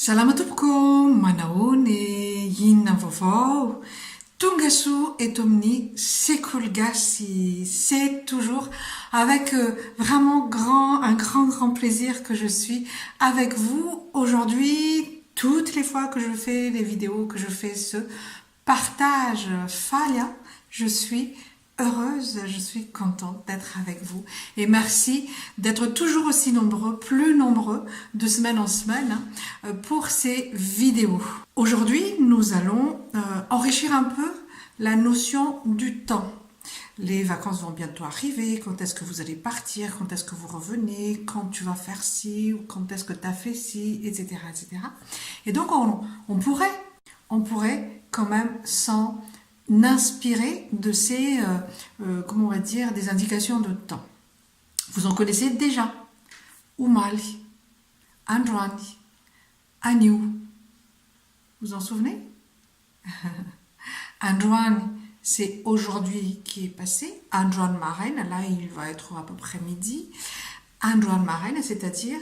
Salama tompoko, manao ny inona vaovao? Tonga soa eto amin'ny Sekoly Gasy. C'est toujours avec vraiment un grand plaisir que je suis avec vous aujourd'hui. Toutes les fois que je fais les vidéos, que je fais ce partage Falia, je suis heureuse, je suis contente d'être avec vous et merci d'être toujours aussi nombreux, plus nombreux de semaine en semaine pour ces vidéos. Aujourd'hui, nous allons enrichir un peu la notion du temps. Les vacances vont bientôt arriver, quand est-ce que vous allez partir, quand est-ce que vous revenez, quand tu vas faire ci, ou quand est-ce que tu as fait ci, etc. etc. Et donc on pourrait quand même s'en inspirer de ces, comment on va dire, des indications de temps. Vous en connaissez déjà. Umali, Andrani, Aniu. Vous en souvenez? Andrani, c'est aujourd'hui qui est passé. Andran Marraine, là il va être à peu près midi. Andran Marraine, c'est-à-dire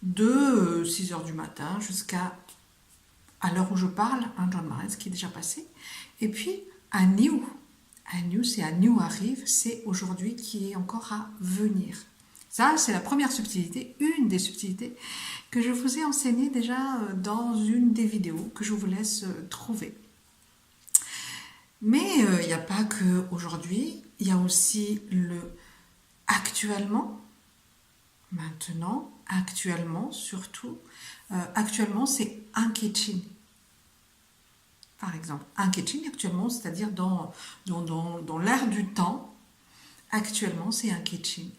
de 6h du matin jusqu'à l'heure où je parle, Andran Marraine, ce qui est déjà passé. Et puis, Aniu, c'est Aniu arrive, c'est aujourd'hui qui est encore à venir. Ça, c'est la première subtilité, une des subtilités que je vous ai enseignées déjà dans une des vidéos que je vous laisse trouver. Mais il n'y a pas que aujourd'hui, il y a aussi le actuellement, maintenant, actuellement surtout. Actuellement, c'est Ankechin. Par exemple, Ankechin actuellement, c'est-à-dire dans l'air du temps, actuellement, c'est Ankechin.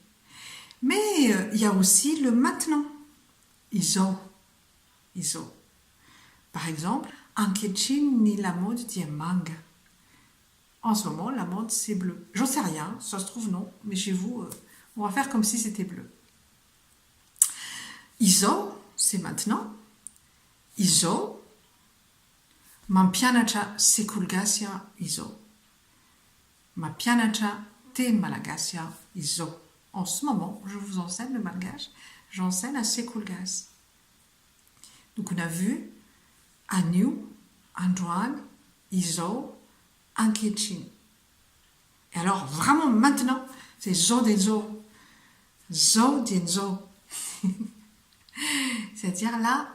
Mais il y a aussi le maintenant, Iso. Par exemple, Ankechin ni la mode dit manga. En ce moment, la mode, c'est bleu. J'en sais rien, ça se trouve non, mais chez vous, on va faire comme si c'était bleu. Iso, c'est maintenant. Iso, ma pianacha sekulgasia iso. Ma pianacha te malagasia iso. En ce moment, je vous enseigne le malgache, j'enseigne à Sekulgas. Donc on a vu Aniu, Andran, Iso, Ankechin. Et alors vraiment maintenant, c'est zo des zo. Zo des zo. C'est-à-dire là,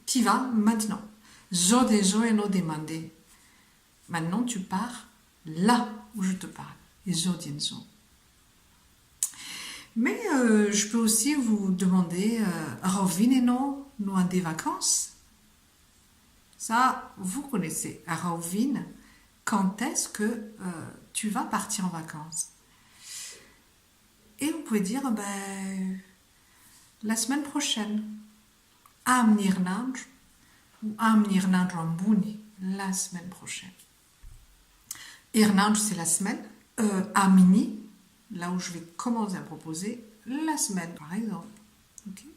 tu vas maintenant. Zo des zo et no demander. Maintenant tu pars là où je te parle. Et zo des zo. Mais je peux aussi vous demander, Rovin no des vacances. Ça, vous connaissez. Rovin, quand est-ce que tu vas partir en vacances? Et vous pouvez dire, la semaine prochaine. Amnirnandr ou Amnirnandr Rambouni, la semaine prochaine. Irnandr, c'est la semaine. Amini, là où je vais commencer à proposer la semaine, par exemple. Okay.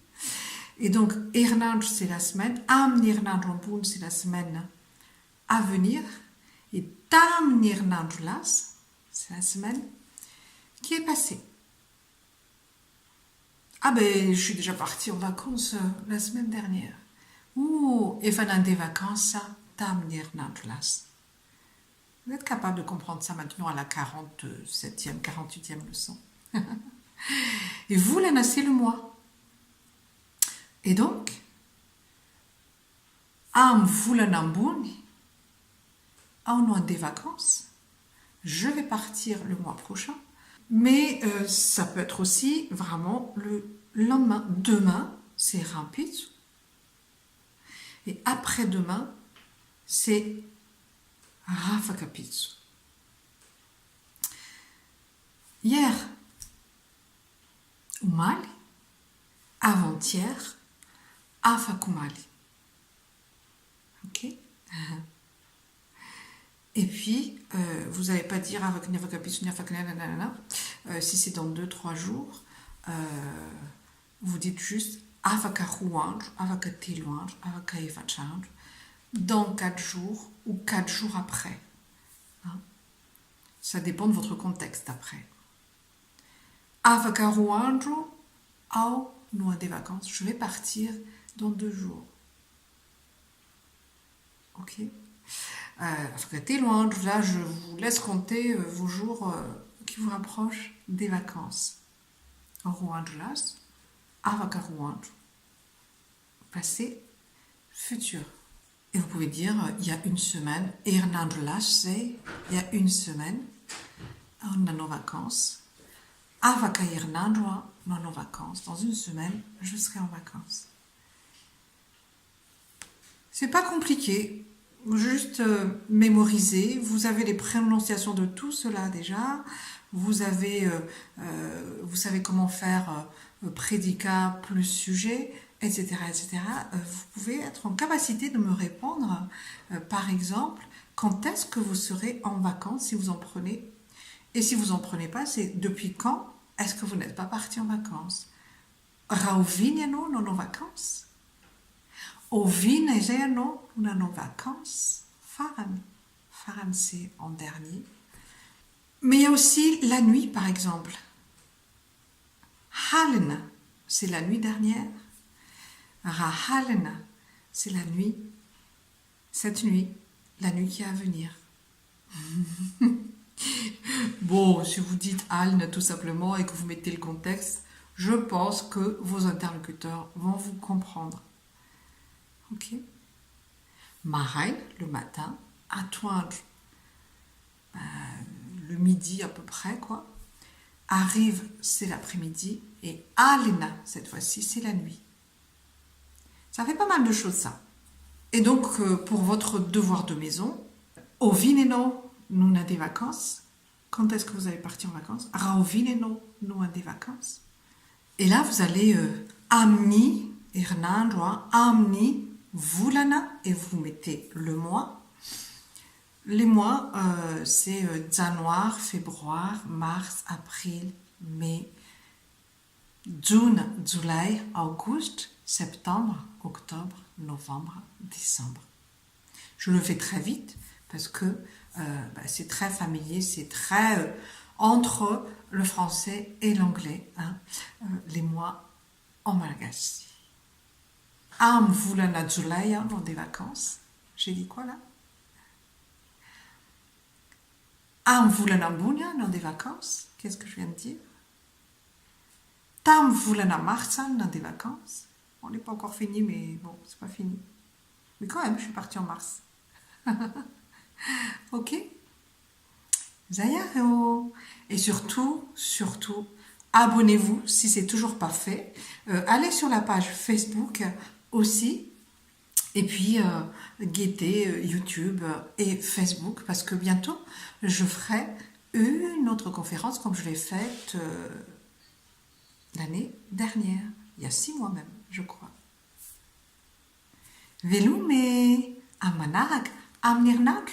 Et donc, Irnandr, c'est la semaine. Amnirnandr Rambouni, c'est la semaine à venir. Et Tamnirnandrlas, c'est la semaine qui est passée. Ah ben, je suis déjà partie en vacances la semaine dernière. Ouh, et pendant des vacances, Tamnirnandrlas. Vous êtes capable de comprendre ça maintenant à la 47e, 48e leçon. Et vous, là, c'est le mois. Et donc, Am Vulanambuni, en mois des vacances, je vais partir le mois prochain, mais ça peut être aussi vraiment le lendemain. Demain, c'est Rampitsu. Et après-demain, c'est Rafakapitsu. Hier, Umali, avant-hier, Afakumali. Ok? Et puis, vous n'allez pas dire si c'est dans 2-3 jours, vous dites juste dans 4 jours ou 4 jours après. Hein? Ça dépend de votre contexte après. Des vacances, je vais partir dans 2 jours. Ok. T'es loin, là je vous laisse compter vos jours qui vous rapprochent des vacances. Rouen-Las, Avaka Rouen, passé, futur. Et vous pouvez dire, il y a une semaine, Hernando-Las, c'est, il y a une semaine, on a nos vacances. Avaka Hernando, on a nos vacances. Dans une semaine, je serai en vacances. C'est pas compliqué. Juste mémoriser. Vous avez les prononciations de tout cela déjà. Vous savez comment faire prédicat plus sujet, etc., etc. Vous pouvez être en capacité de me répondre, par exemple, quand est-ce que vous serez en vacances si vous en prenez. Et si vous en prenez pas, c'est depuis quand est-ce que vous n'êtes pas parti en vacances. Rauviniano non en vacances. Au Vinegeno, on a nos vacances. Faran. Faran, c'est en dernier. Mais il y a aussi la nuit, par exemple. Hallen, c'est la nuit dernière. Rahallen, c'est la nuit. Cette nuit, la nuit qui est à venir. Bon, si vous dites Hallen tout simplement et que vous mettez le contexte, je pense que vos interlocuteurs vont vous comprendre. Ok. Mareil, le matin, à toi, le midi à peu près, quoi. Arrive, c'est l'après-midi, et Alena, cette fois-ci, c'est la nuit. Ça fait pas mal de choses, ça. Et donc, pour votre devoir de maison, au Vineno, nous avons des vacances. Quand est-ce que vous allez partir en vacances? Au Vineno, nous avons des vacances. Et là, vous allez Amni, Hernando, Amni, Vulana, et vous mettez le mois. Les mois, c'est janvier, février, mars, avril, mai, juin, juillet, août, septembre, octobre, novembre, décembre. Je le fais très vite parce que c'est très familier, c'est très entre le français et l'anglais, hein, les mois en malagasy. Am vulana juillet, dans des vacances. J'ai dit quoi là? Am vulana bunia, dans des vacances. Qu'est-ce que je viens de dire? Tam vulana marsan, dans des vacances. On n'est pas encore fini, mais bon, c'est pas fini. Mais quand même, je suis partie en mars. Ok? Zayareo. Et surtout, abonnez-vous si c'est toujours pas fait. Allez sur la page Facebook aussi. Et puis, guettez YouTube et Facebook parce que bientôt, je ferai une autre conférence comme je l'ai faite l'année dernière. Il y a 6 mois même, je crois. Velume, Amanag, Amnirnag.